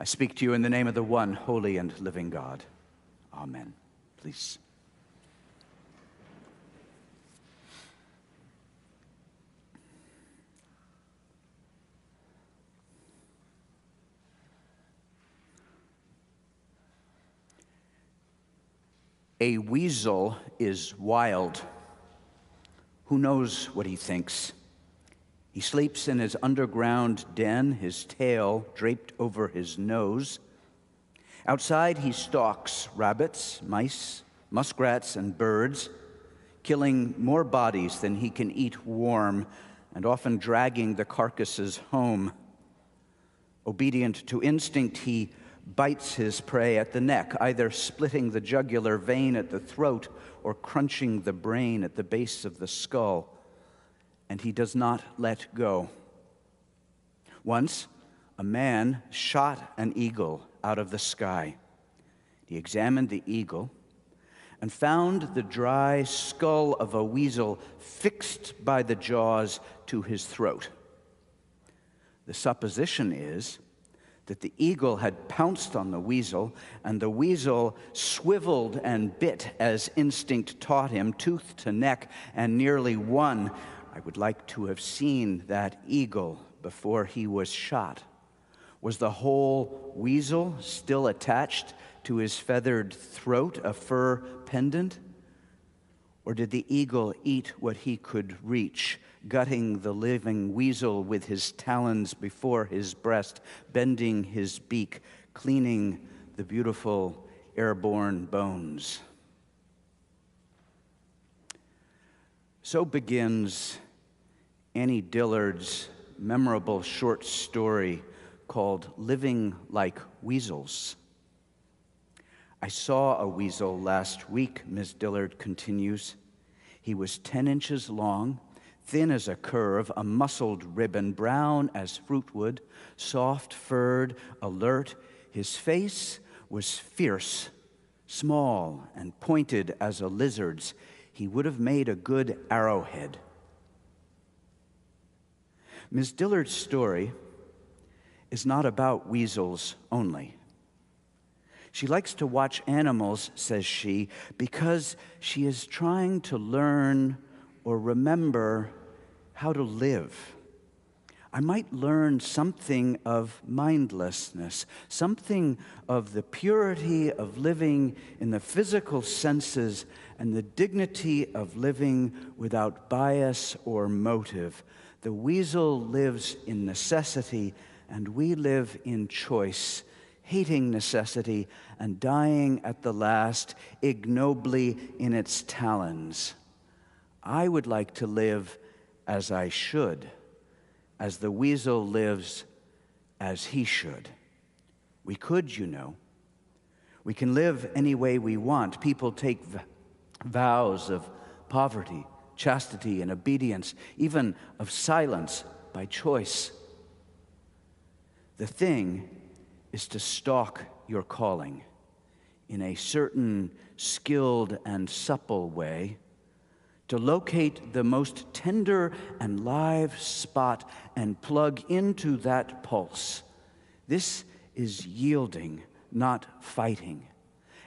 I speak to you in the name of the one holy and living God. Amen. Please. A weasel is wild. Who knows what he thinks? He sleeps in his underground den, his tail draped over his nose. Outside, he stalks rabbits, mice, muskrats, and birds, killing more bodies than he can eat warm, and often dragging the carcasses home. Obedient to instinct, he bites his prey at the neck, either splitting the jugular vein at the throat or crunching the brain at the base of the skull. And he does not let go. Once, a man shot an eagle out of the sky. He examined the eagle and found the dry skull of a weasel fixed by the jaws to his throat. The supposition is that the eagle had pounced on the weasel, and the weasel swiveled and bit as instinct taught him, tooth to neck, and nearly won. I would like to have seen that eagle before he was shot. Was the whole weasel still attached to his feathered throat, a fur pendant? Or did the eagle eat what he could reach, gutting the living weasel with his talons before his breast, bending his beak, cleaning the beautiful airborne bones? So begins Annie Dillard's memorable short story called Living Like Weasels. I saw a weasel last week, Ms. Dillard continues. He was 10 inches long, thin as a curve, a muscled ribbon, brown as fruitwood, soft-furred, alert. His face was fierce, small and pointed as a lizard's. He would have made a good arrowhead. Ms. Dillard's story is not about weasels only. She likes to watch animals, says she, because she is trying to learn or remember how to live. I might learn something of mindlessness, something of the purity of living in the physical senses and the dignity of living without bias or motive. The weasel lives in necessity, and we live in choice, hating necessity and dying at the last ignobly in its talons. I would like to live as I should, as the weasel lives as he should. We could, you know. We can live any way we want. People take vows of poverty, chastity, and obedience, even of silence by choice. The thing is to stalk your calling in a certain skilled and supple way, to locate the most tender and live spot and plug into that pulse. This is yielding, not fighting.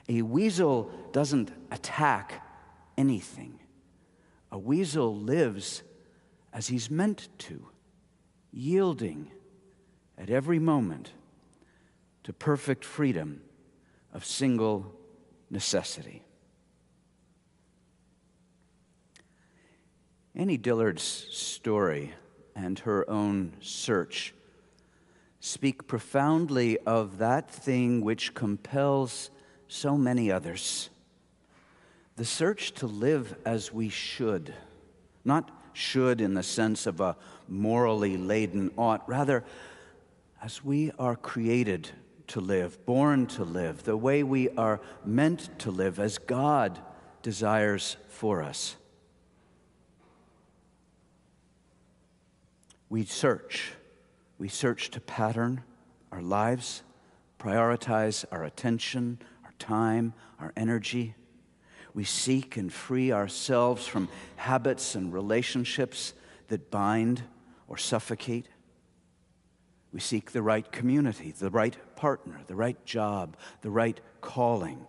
A weasel doesn't attack anything. A weasel lives as he's meant to, yielding at every moment to perfect freedom of single necessity. Annie Dillard's story and her own search speak profoundly of that thing which compels so many others. The search to live as we should, not should in the sense of a morally laden ought, rather as we are created to live, born to live, the way we are meant to live, as God desires for us. We search to pattern our lives, prioritize our attention, our time, our energy. We seek and free ourselves from habits and relationships that bind or suffocate. We seek the right community, the right partner, the right job, the right calling.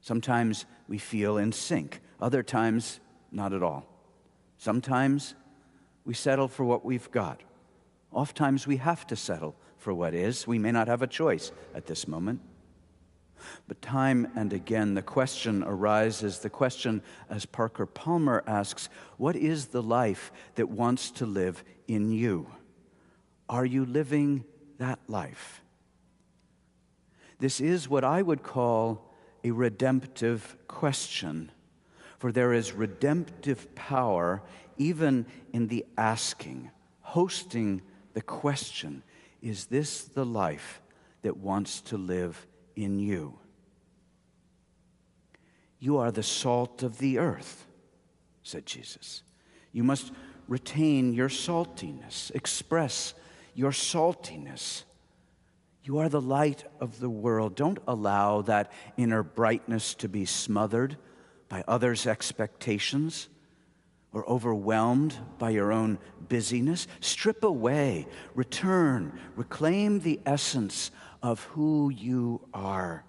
Sometimes we feel in sync. Other times, not at all. Sometimes we settle for what we've got. Oftentimes we have to settle for what is. We may not have a choice at this moment. But time and again, the question arises, the question, as Parker Palmer asks, what is the life that wants to live in you? Are you living that life? This is what I would call a redemptive question, for there is redemptive power even in the asking, hosting the question, is this the life that wants to live in you? You are the salt of the earth, said Jesus. You must retain your saltiness, express your saltiness. You are the light of the world. Don't allow that inner brightness to be smothered by others' expectations or overwhelmed by your own busyness. Strip away, return, reclaim the essence of who you are.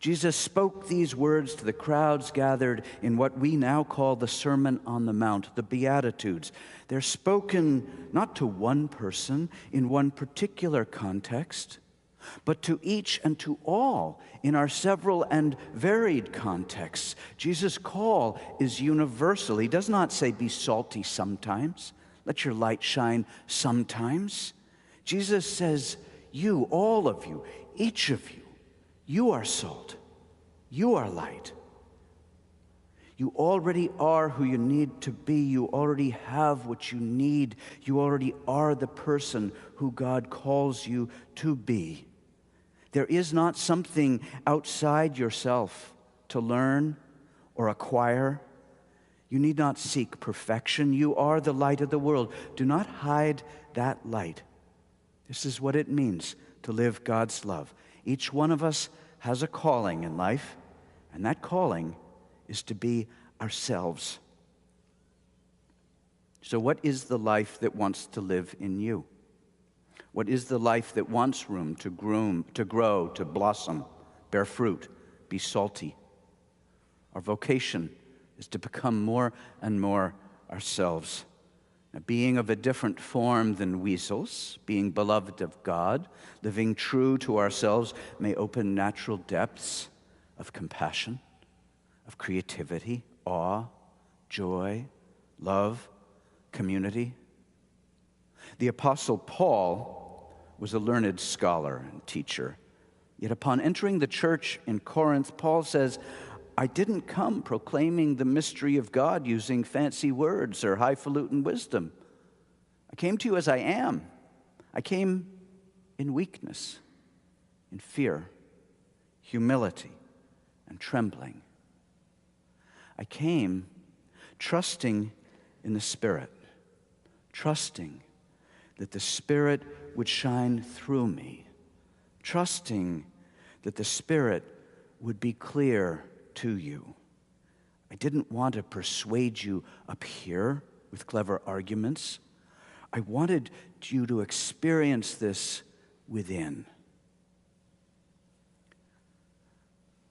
Jesus spoke these words to the crowds gathered in what we now call the Sermon on the Mount, the Beatitudes. They're spoken not to one person in one particular context, but to each and to all in our several and varied contexts. Jesus' call is universal. He does not say, be salty sometimes, let your light shine sometimes. Jesus says, you, all of you, each of you, you are salt. You are light. You already are who you need to be. You already have what you need. You already are the person who God calls you to be. There is not something outside yourself to learn or acquire. You need not seek perfection. You are the light of the world. Do not hide that light. This is what it means to live God's love. Each one of us has a calling in life, and that calling is to be ourselves. So what is the life that wants to live in you? What is the life that wants room to grow, to blossom, bear fruit, be salty? Our vocation is to become more and more ourselves. Now, being of a different form than Weasels, being beloved of God, living true to ourselves may open natural depths of compassion, of creativity, awe, joy, love, community. The Apostle Paul was a learned scholar and teacher. Yet upon entering the church in Corinth, Paul says, I didn't come proclaiming the mystery of God using fancy words or highfalutin wisdom. I came to you as I am. I came in weakness, in fear, humility, and trembling. I came trusting in the Spirit, trusting that the Spirit would shine through me, trusting that the Spirit would be clear to you. I didn't want to persuade you up here with clever arguments. I wanted you to experience this within.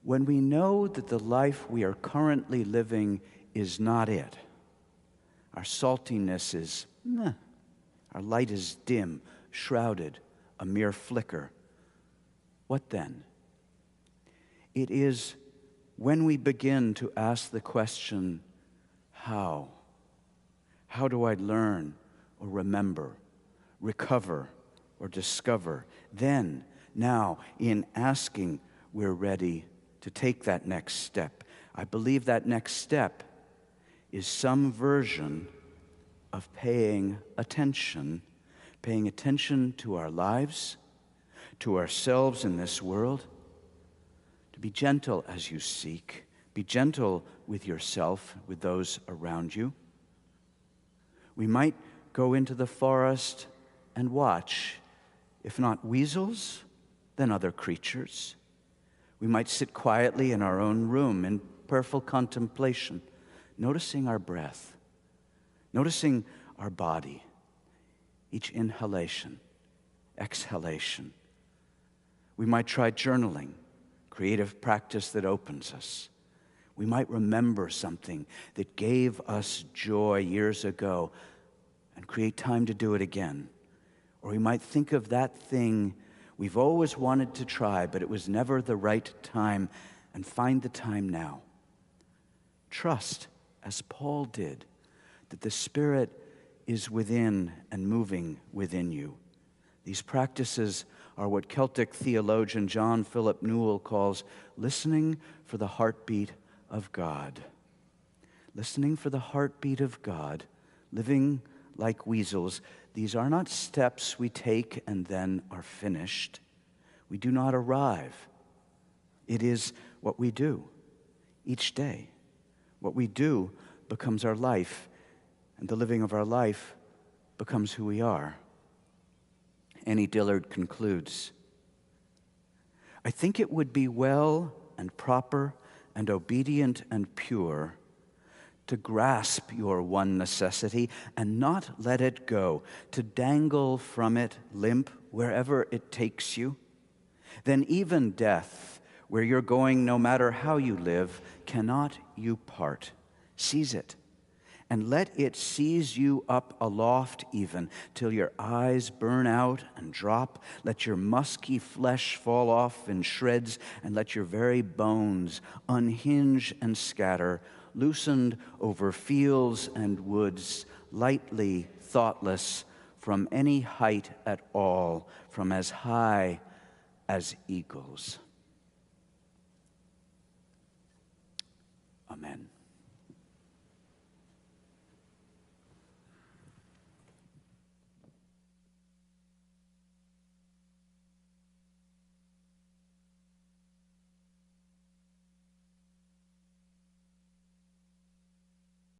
When we know that the life we are currently living is not it, our saltiness is meh, our light is dim, shrouded, a mere flicker, what then? It is when we begin to ask the question, how? How do I learn or remember, recover or discover? Then, now, in asking, we're ready to take that next step. I believe that next step is some version of paying attention to our lives, to ourselves in this world. Be gentle as you seek. Be gentle with yourself, with those around you. We might go into the forest and watch, if not weasels, then other creatures. We might sit quietly in our own room in prayerful contemplation, noticing our breath, noticing our body, each inhalation, exhalation. We might try journaling, creative practice that opens us. We might remember something that gave us joy years ago and create time to do it again. Or we might think of that thing we've always wanted to try, but it was never the right time, and find the time now. Trust, as Paul did, that the Spirit is within and moving within you. These practices are what Celtic theologian John Philip Newell calls listening for the heartbeat of God. Listening for the heartbeat of God, living like weasels. These are not steps we take and then are finished. We do not arrive. It is what we do each day. What we do becomes our life, and the living of our life becomes who we are. Annie Dillard concludes, I think it would be well and proper and obedient and pure to grasp your one necessity and not let it go, to dangle from it limp wherever it takes you. Then even death, where you're going no matter how you live, cannot you part. Seize it, and let it seize you up aloft even, till your eyes burn out and drop. Let your musky flesh fall off in shreds, and let your very bones unhinge and scatter, loosened over fields and woods, lightly thoughtless, from any height at all, from as high as eagles.